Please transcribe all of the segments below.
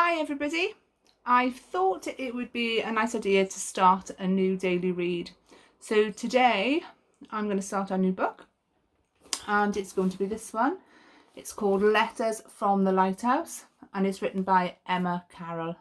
Hi everybody. I thought it would be a nice idea to start a new daily read. So today I'm going to start a new book and it's going to be this one. It's called Letters from the Lighthouse and it's written by Emma Carroll.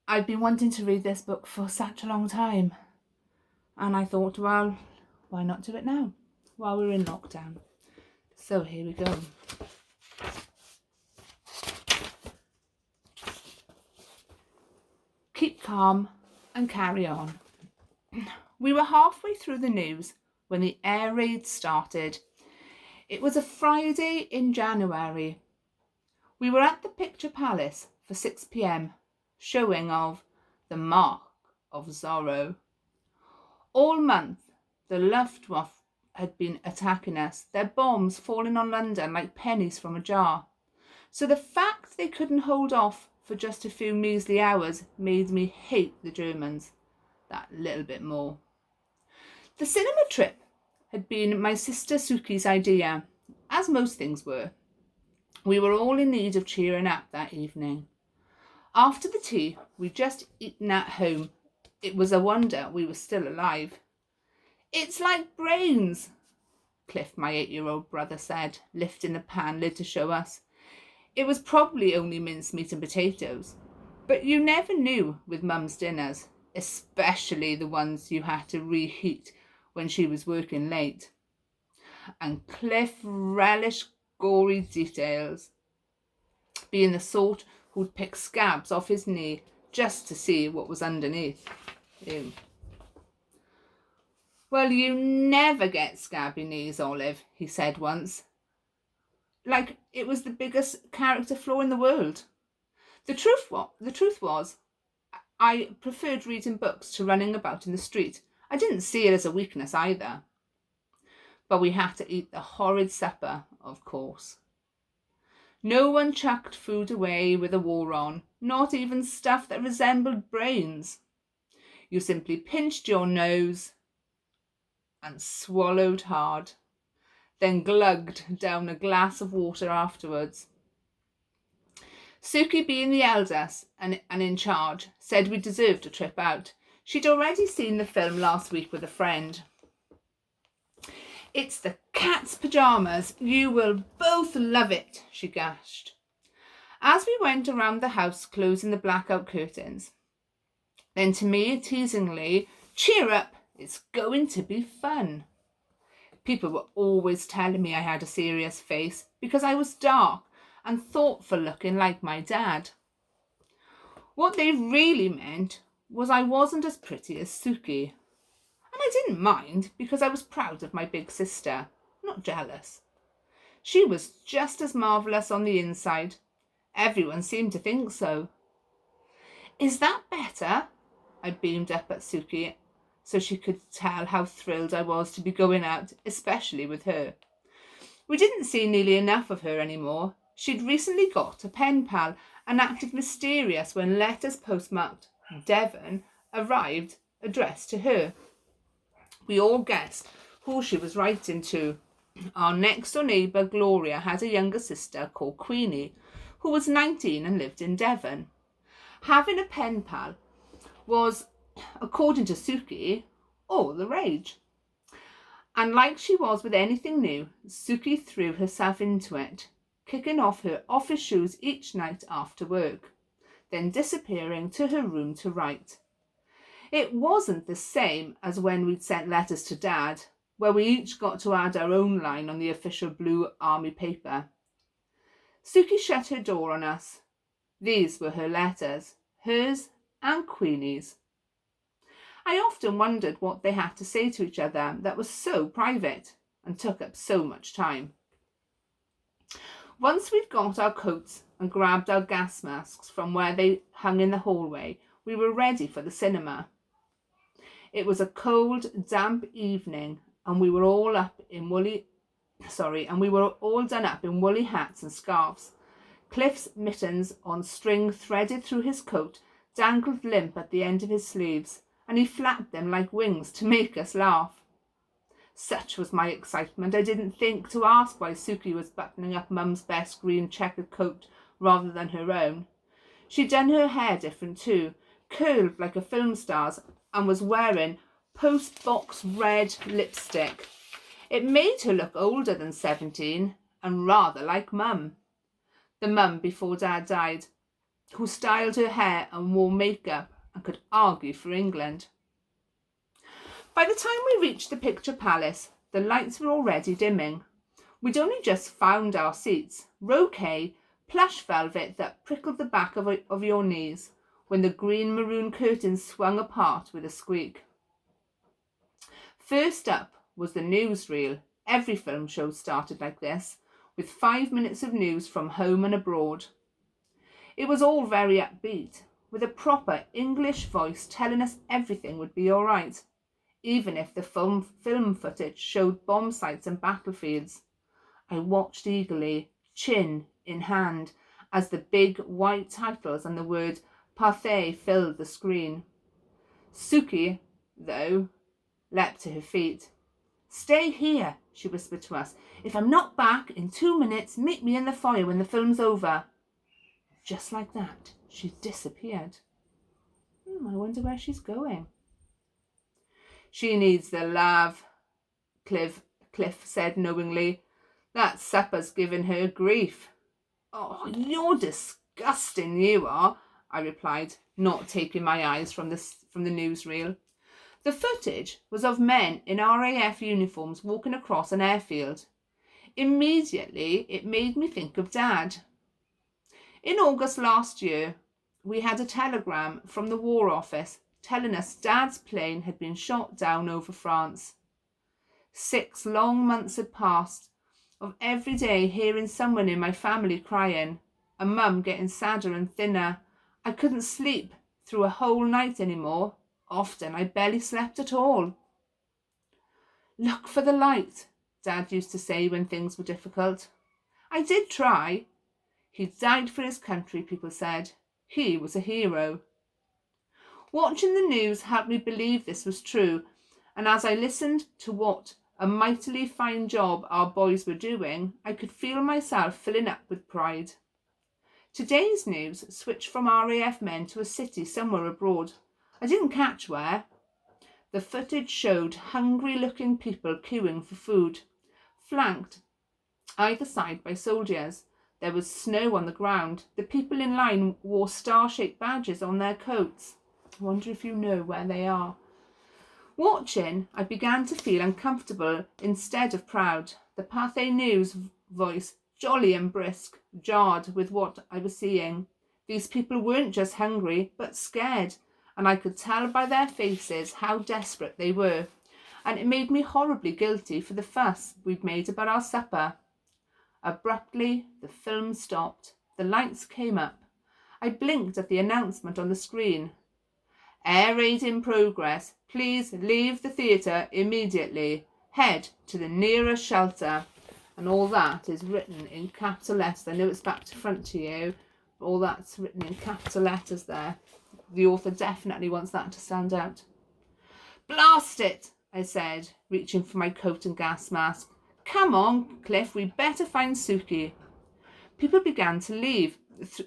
I've been wanting to read this book for such a long time and I thought, well, why not do it now while we're in lockdown? So here we go. Keep calm and carry on. We were halfway through the news when the air raid started. It was a Friday in January. We were at the Picture Palace for 6 p.m, showing of The Mark of Zorro. All month, the Luftwaffe had been attacking us, their bombs falling on London like pennies from a jar. So the fact they couldn't hold off for just a few measly hours made me hate the Germans that little bit more. The cinema trip had been my sister Suki's idea, as most things were. We were all in need of cheering up that evening. After the tea, we'd just eaten at home. It was a wonder we were still alive. It's like brains, Cliff, my 8-year-old brother, said, lifting the pan lid to show us. It was probably only mincemeat and potatoes, but you never knew with Mum's dinners, especially the ones you had to reheat when she was working late. And Cliff relished gory details, being the sort who'd pick scabs off his knee just to see what was underneath. Ew. Well, you never get scabby knees, Olive, he said once. Like it was the biggest character flaw in the world. The truth was, I preferred reading books to running about in the street. I didn't see it as a weakness either. But we had to eat the horrid supper, of course. No one chucked food away with a war on, not even stuff that resembled brains. You simply pinched your nose and swallowed hard, then glugged down a glass of water afterwards. Suki, being the eldest and in charge, said we deserved a trip out. She'd already seen the film last week with a friend. It's the cat's pyjamas. You will both love it, she gushed. As we went around the house closing the blackout curtains, then to me teasingly, cheer up, it's going to be fun. People were always telling me I had a serious face because I was dark and thoughtful looking like my dad. What they really meant was I wasn't as pretty as Suki. And I didn't mind because I was proud of my big sister, not jealous. She was just as marvellous on the inside. Everyone seemed to think so. Is that better? I beamed up at Suki so she could tell how thrilled I was to be going out, especially with her. We didn't see nearly enough of her anymore. She'd recently got a pen pal and acted mysterious when letters postmarked Devon arrived addressed to her. We all guessed who she was writing to. Our next door neighbour, Gloria, had a younger sister called Queenie, who was 19 and lived in Devon. Having a pen pal was, according to Suki, all the rage. And like she was with anything new, Suki threw herself into it, kicking off her office shoes each night after work, then disappearing to her room to write. It wasn't the same as when we'd sent letters to Dad, where we each got to add our own line on the official blue army paper. Suki shut her door on us. These were her letters, hers and Queenie's. I often wondered what they had to say to each other that was so private and took up so much time. Once we'd got our coats and grabbed our gas masks from where they hung in the hallway, we were ready for the cinema. It was a cold, damp evening, and we were all done up in woolly hats and scarves. Cliff's mittens on string threaded through his coat dangled limp at the end of his sleeves, and he flapped them like wings to make us laugh. Such was my excitement, I didn't think to ask why Suki was buttoning up Mum's best green checkered coat rather than her own. She'd done her hair different too, curled like a film star's, and was wearing post-box red lipstick. It made her look older than 17 and rather like Mum. The Mum before Dad died, who styled her hair and wore makeup and could argue for England. By the time we reached the picture palace, the lights were already dimming. We'd only just found our seats, roquet, plush velvet that prickled the back of your knees, when the green maroon curtains swung apart with a squeak. First up was the newsreel. Every film show started like this, with 5 minutes of news from home and abroad. It was all very upbeat, with a proper English voice telling us everything would be all right, even if the film footage showed bomb sites and battlefields. I watched eagerly, chin in hand, as the big white titles and the word Pathé filled the screen. Suki, though, leapt to her feet. "Stay here," she whispered to us. "If I'm not back in 2 minutes, meet me in the foyer when the film's over." Just like that, she disappeared. I wonder where she's going. "She needs the love," Cliff said knowingly. "That supper's given her grief." "Oh, you're disgusting, you are," I replied, not taking my eyes from the newsreel. The footage was of men in RAF uniforms walking across an airfield. Immediately, it made me think of Dad. In August last year, we had a telegram from the War Office telling us Dad's plane had been shot down over France. 6 long months had passed of every day hearing someone in my family crying, and Mum getting sadder and thinner. I couldn't sleep through a whole night anymore. Often I barely slept at all. "Look for the light," Dad used to say when things were difficult. I did try. He died for his country, people said. He was a hero. Watching the news helped me believe this was true, and as I listened to what a mightily fine job our boys were doing, I could feel myself filling up with pride. Today's news switched from RAF men to a city somewhere abroad. I didn't catch where. The footage showed hungry-looking people queuing for food, flanked either side by soldiers. There was snow on the ground. The people in line wore star-shaped badges on their coats. I wonder if you know where they are. Watching, I began to feel uncomfortable instead of proud. The Pathé News voice, jolly and brisk, jarred with what I was seeing. These people weren't just hungry, but scared, and I could tell by their faces how desperate they were, and it made me horribly guilty for the fuss we'd made about our supper. Abruptly, the film stopped. The lights came up. I blinked at the announcement on the screen. "Air raid in progress. Please leave the theatre immediately. Head to the nearest shelter." And all that is written in capital letters. I know it's back to front to you, but all that's written in capital letters there. The author definitely wants that to stand out. "Blast it," I said, reaching for my coat and gas mask. "Come on, Cliff, we better find Suki." People began to leave,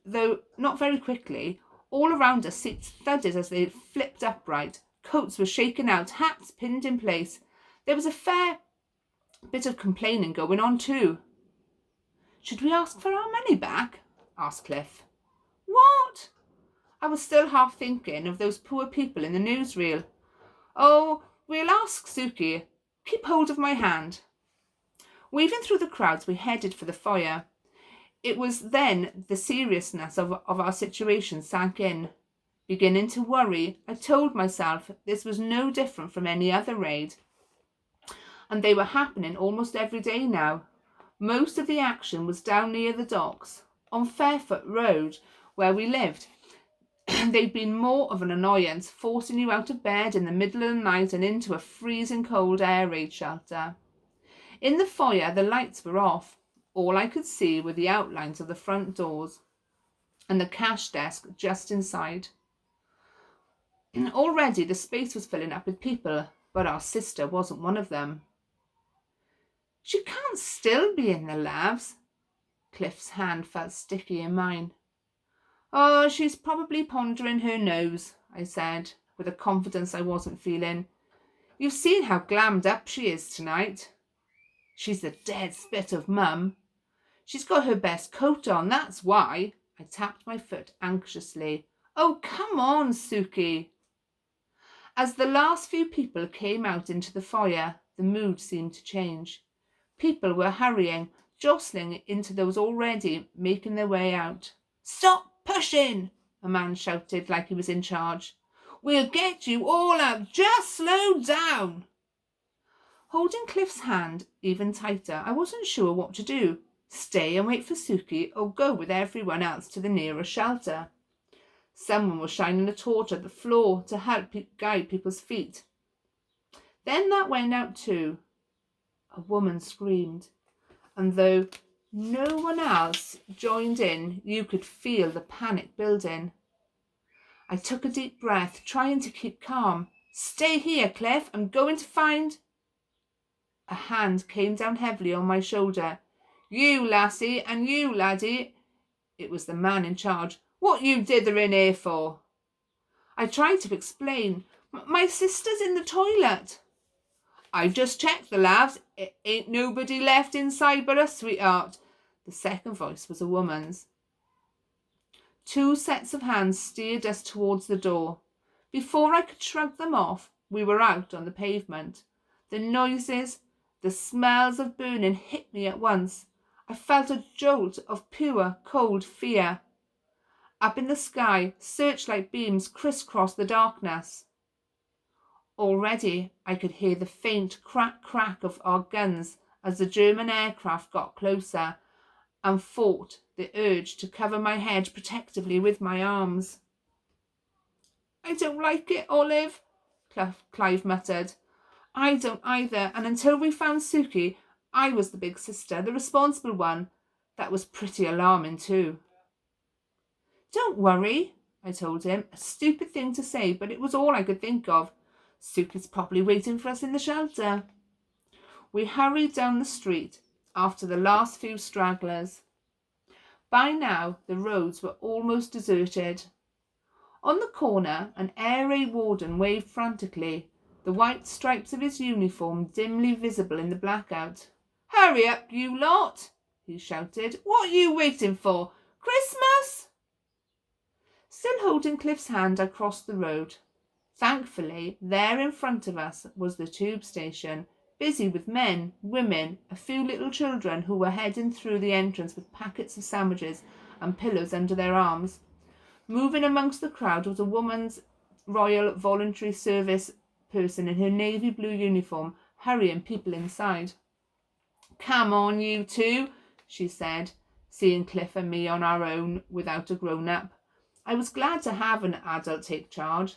though not very quickly. All around us, seats thudded as they flipped upright. Coats were shaken out, hats pinned in place. There was a fair bit of complaining going on too. "Should we ask for our money back?" asked Cliff. "What?" I was still half thinking of those poor people in the newsreel. "Oh, we'll ask Suki. Keep hold of my hand." Weaving through the crowds, we headed for the foyer. It was then the seriousness of our situation sank in. Beginning to worry, I told myself this was no different from any other raid, and they were happening almost every day now. Most of the action was down near the docks, on Fairfoot Road, where we lived. They'd been more of an annoyance, forcing you out of bed in the middle of the night and into a freezing cold air raid shelter. In the foyer, the lights were off. All I could see were the outlines of the front doors and the cash desk just inside. Already the space was filling up with people, but our sister wasn't one of them. "She can't still be in the labs," Cliff's hand felt sticky in mine. Oh, she's probably pondering her nose, I said, with a confidence I wasn't feeling. You've seen how glammed up she is tonight. She's the dead spit of Mum. She's got her best coat on, that's why. I tapped my foot anxiously. Oh, come on, Suki. As the last few people came out into the foyer, the mood seemed to change. People were hurrying, jostling into those already making their way out. Stop pushing, a man shouted like he was in charge. We'll get you all out. Just slow down. Holding Cliff's hand even tighter, I wasn't sure what to do. Stay and wait for Suki or go with everyone else to the nearest shelter. Someone was shining a torch at the floor to help guide people's feet. Then that went out too. A woman screamed, and though no one else joined in, you could feel the panic building. I took a deep breath, trying to keep calm. Stay here, Cliff. I'm going to find... A hand came down heavily on my shoulder. You, lassie, and you, laddie. It was the man in charge. What you dithering here for? I tried to explain. My sister's in the toilet. I've just checked the labs. Ain't nobody left inside but us, sweetheart. The second voice was a woman's. Two sets of hands steered us towards the door. Before I could shrug them off, we were out on the pavement. The noises, the smells of burning hit me at once. I felt a jolt of pure, cold fear. Up in the sky, searchlight beams crisscrossed the darkness. Already I could hear the faint crack of our guns as the German aircraft got closer, and fought the urge to cover my head protectively with my arms. I don't like it, Olive, Clive muttered. I don't either, and until we found Suki, I was the big sister, the responsible one. That was pretty alarming too. Don't worry, I told him. A stupid thing to say, but it was all I could think of. Suki's probably waiting for us in the shelter. We hurried down the street after the last few stragglers. By now, the roads were almost deserted. On the corner, an air raid warden waved frantically, the white stripes of his uniform dimly visible in the blackout. Hurry up, you lot, he shouted. What are you waiting for? Christmas? Still holding Cliff's hand, I crossed the road. Thankfully, there in front of us was the tube station, busy with men, women, a few little children who were heading through the entrance with packets of sandwiches and pillows under their arms. Moving amongst the crowd was a woman's Royal Voluntary Service person in her navy blue uniform, hurrying people inside. Come on, you two, she said, seeing Cliff and me on our own without a grown-up. I was glad to have an adult take charge.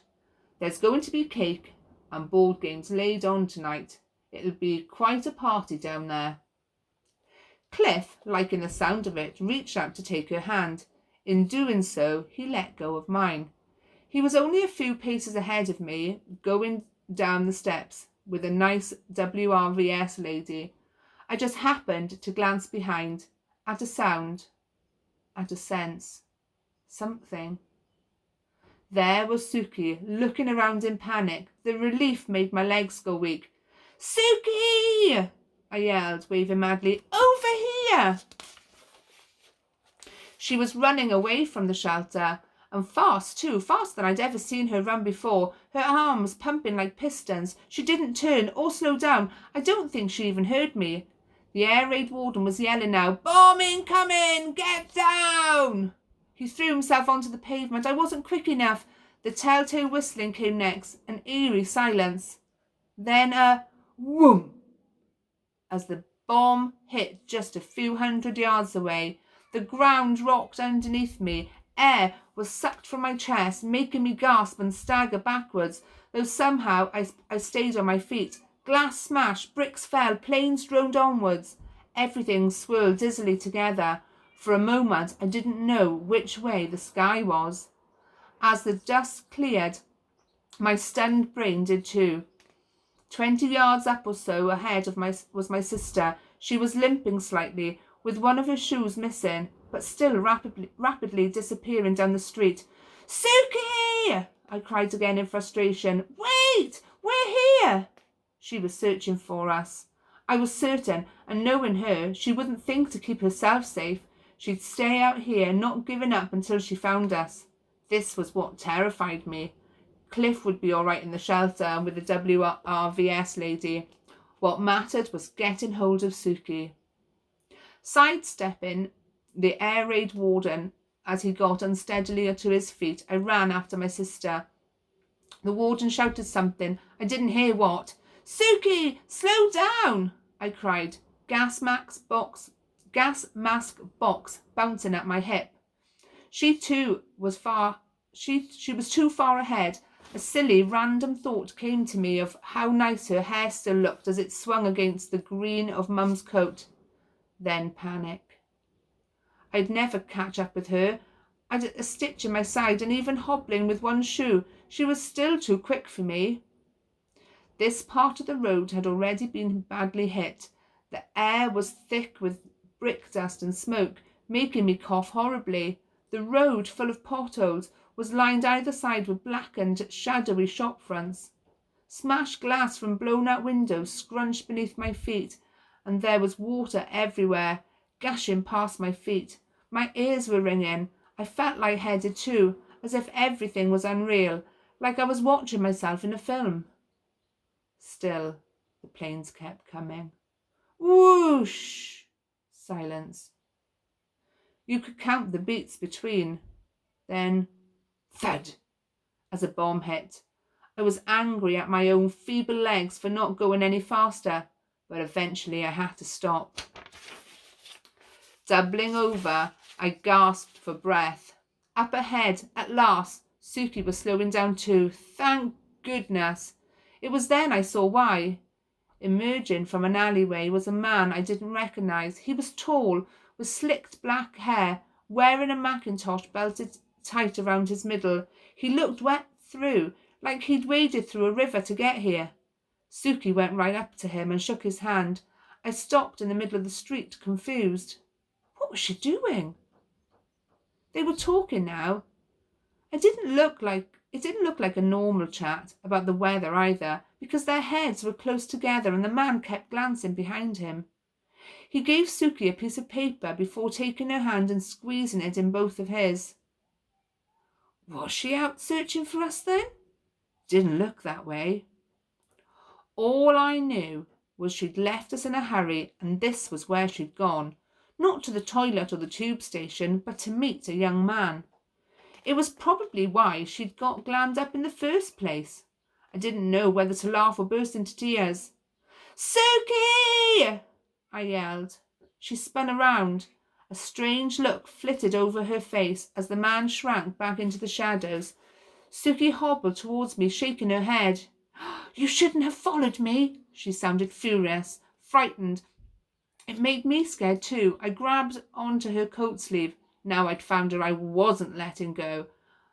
There's going to be cake and board games laid on tonight. It'll be quite a party down there. Cliff, liking the sound of it, reached out to take her hand. In doing so, he let go of mine. He was only a few paces ahead of me, going down the steps with a nice WRVS lady. I just happened to glance behind, at a sound, at a sense. Something. There was Suki, looking around in panic. The relief made my legs go weak. Suki! I yelled, waving madly. Over here! She was running away from the shelter, and fast too, faster than I'd ever seen her run before, her arms pumping like pistons. She didn't turn or slow down. I don't think she even heard me. The air raid warden was yelling now, Bomb incoming! Get down! He threw himself onto the pavement. I wasn't quick enough. The telltale whistling came next, an eerie silence. Then a whoom! As the bomb hit just a few hundred yards away. The ground rocked underneath me. Air was sucked from my chest, making me gasp and stagger backwards, though somehow I stayed on my feet. Glass smashed, bricks fell, planes droned onwards. Everything swirled dizzily together. For a moment, I didn't know which way the sky was. As the dust cleared, my stunned brain did too. 20 yards up or so ahead of was my sister. She was limping slightly, with one of her shoes missing, but still rapidly disappearing down the street. "Suki!" I cried again in frustration. "Wait! We're here!" She was searching for us. I was certain, and knowing her, she wouldn't think to keep herself safe. She'd stay out here, not giving up until she found us. This was what terrified me. Cliff would be all right in the shelter with the WRVS lady. What mattered was getting hold of Suki. Sidestepping the air raid warden as he got unsteadily to his feet, I ran after my sister. The warden shouted something. I didn't hear what. "Suki, slow down!" I cried, gas mask box bouncing at my hip. She too was she was too far ahead. A silly random thought came to me of how nice her hair still looked as it swung against the green of Mum's coat. Then panic. I'd never catch up with her. I'd a stitch in my side, and even hobbling with one shoe, she was still too quick for me. This part of the road had already been badly hit. The air was thick with brick dust and smoke, making me cough horribly. The road, full of potholes, was lined either side with blackened, shadowy shop fronts. Smashed glass from blown-out windows scrunched beneath my feet, and there was water everywhere, gushing past my feet. My ears were ringing. I felt lightheaded too, as if everything was unreal, like I was watching myself in a film. Still, the planes kept coming. Whoosh! Silence. You could count the beats between. Then, thud, as a bomb hit. I was angry at my own feeble legs for not going any faster, but eventually I had to stop. Doubling over, I gasped for breath. Up ahead, at last, Suki was slowing down too. Thank goodness. It was then I saw why. Emerging from an alleyway was a man I didn't recognise. He was tall, with slicked black hair, wearing a Macintosh belted tight around his middle. He looked wet through, like he'd waded through a river to get here. Suki went right up to him and shook his hand. I stopped in the middle of the street, confused. What was she doing? They were talking now. It didn't look like a normal chat about the weather either, because their heads were close together and the man kept glancing behind him. He gave Suki a piece of paper before taking her hand and squeezing it in both of his. Was she out searching for us then? Didn't look that way. All I knew was she'd left us in a hurry, and this was where she'd gone. Not to the toilet or the tube station, but to meet a young man. It was probably why she'd got glammed up in the first place. I didn't know whether to laugh or burst into tears. "Suki!" I yelled. She spun around. A strange look flitted over her face as the man shrank back into the shadows. Suki hobbled towards me, shaking her head. "You shouldn't have followed me," she sounded furious, frightened. It made me scared too. I grabbed onto her coat sleeve. Now I'd found her, I wasn't letting go.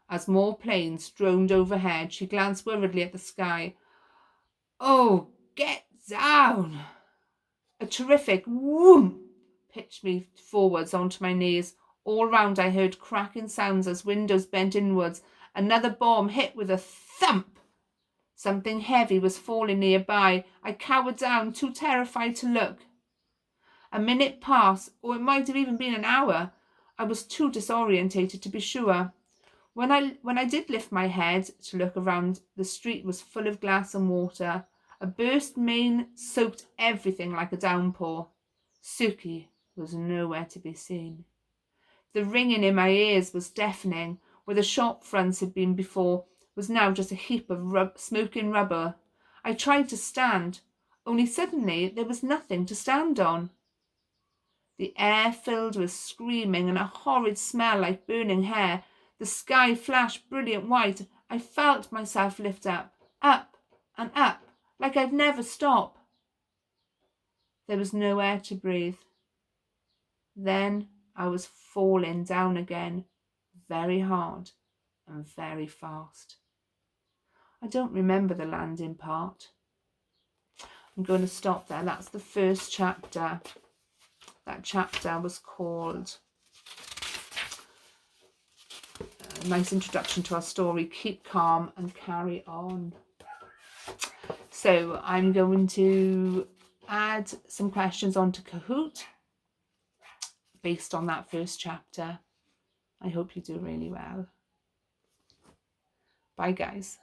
As more planes droned overhead, she glanced worriedly at the sky. "Oh, get down!" A terrific whoomp pitched me forwards onto my knees. All round I heard cracking sounds as windows bent inwards. Another bomb hit with a thump. Something heavy was falling nearby. I cowered down, too terrified to look. A minute passed, or it might have even been an hour. I was too disorientated to be sure. When I did lift my head to look around, the street was full of glass and water. A burst main soaked everything like a downpour. Suki was nowhere to be seen. The ringing in my ears was deafening. Where the shop fronts had been before was now just a heap of smoking rubble. I tried to stand, only suddenly there was nothing to stand on. The air filled with screaming and a horrid smell like burning hair. The sky flashed brilliant white. I felt myself lift up and up, like I'd never stop. There was no air to breathe. Then I was falling down again, very hard and very fast. I don't remember the landing part. I'm going to stop there. That's the first chapter. That chapter was called, a nice introduction to our story, Keep Calm and Carry On. So I'm going to add some questions onto Kahoot based on that first chapter. I hope you do really well. Bye, guys.